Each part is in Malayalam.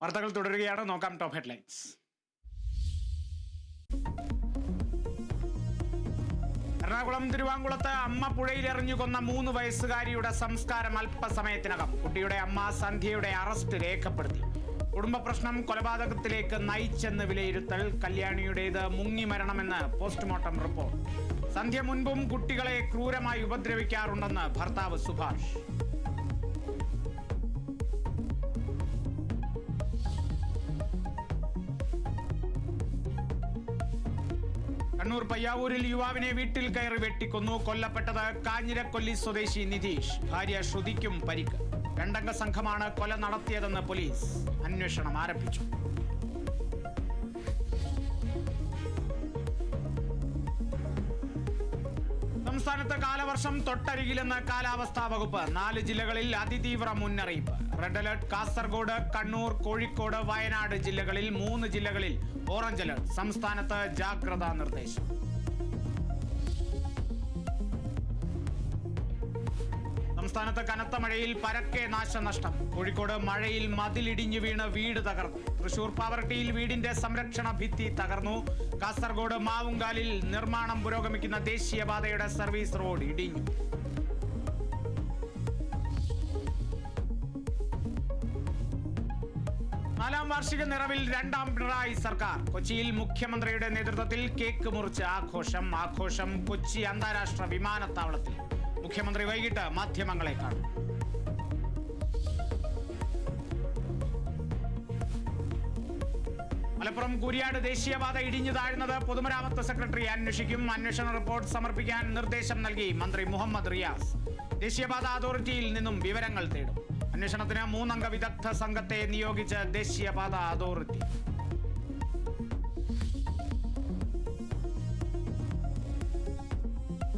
വാർത്തകൾ തുടരുകയാണ്. നോക്കാം ടോപ്പ് ഹെഡ്ലൈൻസ്. എറണാകുളം തിരുവാങ്കുളത്ത് അമ്മ പുഴയിലെറിഞ്ഞു കൊന്ന 3 വയസ്സുകാരിയുടെ സംസ്കാരം അല്പസമയത്തിനകം. കുട്ടിയുടെ അമ്മ സന്ധ്യയുടെ അറസ്റ്റ് രേഖപ്പെടുത്തി. കുടുംബ പ്രശ്നം കൊലപാതകത്തിലേക്ക് നയിച്ചെന്ന് വിലയിരുത്തൽ. കല്യാണിയുടേത് മുങ്ങി മരണമെന്ന് പോസ്റ്റ്മോർട്ടം റിപ്പോർട്ട്. സന്ധ്യ മുൻപും കുട്ടികളെ ക്രൂരമായി ഉപദ്രവിക്കാറുണ്ടെന്ന് ഭർത്താവ് സുഭാഷ്. കണ്ണൂർ പയ്യാവൂരിൽ യുവാവിനെ വീട്ടിൽ കയറി വെട്ടിക്കൊന്നു. കൊല്ലപ്പെട്ടത് കാഞ്ഞിരക്കൊല്ലി സ്വദേശി നിതീഷ്. ഭാര്യ ശ്രുതിക്കും പരിക്ക്. 2 അംഗ സംഘമാണ് കൊല നടത്തിയതെന്ന് പോലീസ്. അന്വേഷണം ആരംഭിച്ചു. സംസ്ഥാനത്ത് കാലവർഷം തൊട്ടരികിലെന്ന് കാലാവസ്ഥാ വകുപ്പ്. 4 ജില്ലകളിൽ അതിതീവ്ര മുന്നറിയിപ്പ്. റെഡ് അലർട്ട് കാസർഗോഡ്, കണ്ണൂർ, കോഴിക്കോട്, വയനാട് ജില്ലകളിൽ. 3 ജില്ലകളിൽ ഓറഞ്ച് അലർട്ട്. സംസ്ഥാനത്ത് ജാഗ്രതാ നിർദ്ദേശം. സംസ്ഥാനത്ത് കനത്ത മഴയിൽ പരക്കെ നാശനഷ്ടം. കോഴിക്കോട് മഴയിൽ മതിലിടിഞ്ഞു വീണ് വീട് തകർന്നു. തൃശൂർ പാവർട്ടിയിൽ വീടിന്റെ സംരക്ഷണ ഭിത്തി തകർന്നു. കാസർഗോഡ് മാവുങ്കാലിൽ നിർമ്മാണം പുരോഗമിക്കുന്ന ദേശീയപാതയുടെ സർവീസ് റോഡ് ഇടിഞ്ഞു. നാലാം വാർഷിക നിറവിൽ 2ാം പിണറായി സർക്കാർ. കൊച്ചിയിൽ മുഖ്യമന്ത്രിയുടെ നേതൃത്വത്തിൽ കേക്ക് മുറിച്ച് ആഘോഷം. കൊച്ചി അന്താരാഷ്ട്ര വിമാനത്താവളത്തിൽ. മുഖ്യമന്ത്രി വൈകിട്ട് മാധ്യമങ്ങളെ കാണും. മലപ്പുറം കുരിയാട് ദേശീയപാത ഇടിഞ്ഞു താഴ്ന്നത് പൊതുമരാമത്ത് സെക്രട്ടറി അന്വേഷിക്കും. അന്വേഷണ റിപ്പോർട്ട് സമർപ്പിക്കാൻ നിർദ്ദേശം നൽകി മന്ത്രി മുഹമ്മദ് റിയാസ്. ദേശീയപാത അതോറിറ്റിയിൽ നിന്നും വിവരങ്ങൾ തേടും. അന്വേഷണത്തിന് 3 അംഗ വിദഗ്ധ സംഘത്തെ നിയോഗിച്ച് ദേശീയപാത അതോറിറ്റി.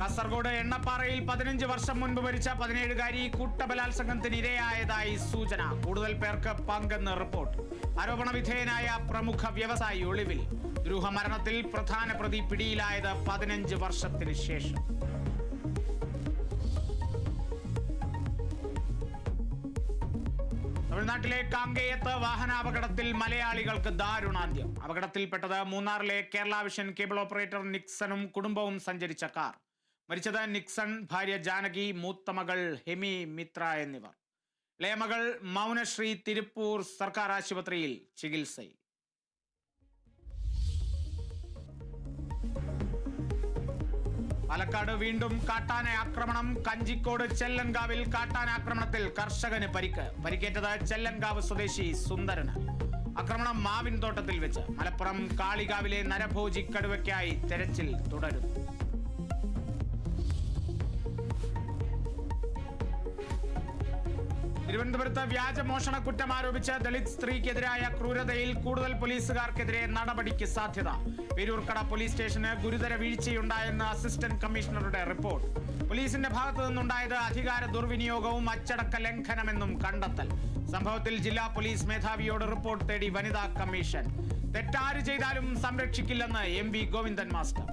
കാസർഗോഡ് എണ്ണപ്പാറയിൽ 15 വർഷം മുൻപ് മരിച്ച 17-കാരി കൂട്ടബലാത്സംഗത്തിന് ഇരയായതായി സൂചന. കൂടുതൽ പേർക്ക് പങ്കെന്ന് റിപ്പോർട്ട്. ആരോപണ വിധേയനായ പ്രമുഖ വ്യവസായി ഒളിവിൽ. ദുരൂഹമരണത്തിൽ പ്രധാന പ്രതി പിടിയിലായത് 15 വർഷത്തിന് ശേഷം. തമിഴ്നാട്ടിലെ കാങ്കേയത്ത് വാഹനാപകടത്തിൽ മലയാളികൾക്ക് ദാരുണാന്ത്യം. അപകടത്തിൽപ്പെട്ടത് മൂന്നാറിലെ കേരള വിഷൻ കേബിൾ ഓപ്പറേറ്റർ നിക്സണും കുടുംബവും സഞ്ചരിച്ച കാർ. മരിച്ചത് നിക്സൺ, ഭാര്യ ജാനകി, മൂത്തമകൾ ഹെമി മിത്ര എന്നിവർ. ഇളയമകൾ മൗനശ്രീ തിരുപ്പൂർ സർക്കാർ ആശുപത്രിയിൽ ചികിത്സയിൽ. പാലക്കാട് വീണ്ടും കാട്ടാന ആക്രമണം. കഞ്ചിക്കോട് ചെല്ലൻകാവിൽ കാട്ടാനാക്രമണത്തിൽ കർഷകന് പരിക്ക്. പരിക്കേറ്റത് ചെല്ലൻകാവ് സ്വദേശി സുന്ദരന്. ആക്രമണം മാവിൻ തോട്ടത്തിൽ വെച്ച്. മലപ്പുറം കാളികാവിലെ നരഭോജി കടുവയ്ക്കായി തെരച്ചിൽ തുടരുന്നു. തിരുവനന്തപുരത്ത് വ്യാജമോഷണ കുറ്റം ആരോപിച്ച് ദളിത് സ്ത്രീക്കെതിരായ ക്രൂരതയിൽ കൂടുതൽ പോലീസുകാർക്കെതിരെ നടപടിക്ക് സാധ്യത. പേരൂർക്കട പോലീസ് സ്റ്റേഷന് ഗുരുതര വീഴ്ചയുണ്ടായെന്ന് അസിസ്റ്റന്റ് കമ്മീഷണറുടെ റിപ്പോർട്ട്. പോലീസിന്റെ ഭാഗത്തു നിന്നുണ്ടായത് അധികാര ദുർവിനിയോഗവും അച്ചടക്ക ലംഘനമെന്നും കണ്ടെത്തൽ. സംഭവത്തിൽ ജില്ലാ പോലീസ് മേധാവിയോട് റിപ്പോർട്ട് തേടി വനിതാ കമ്മീഷൻ. തെറ്റാര് ചെയ്താലും സംരക്ഷിക്കില്ലെന്ന് MP ഗോവിന്ദൻ മാസ്റ്റർ.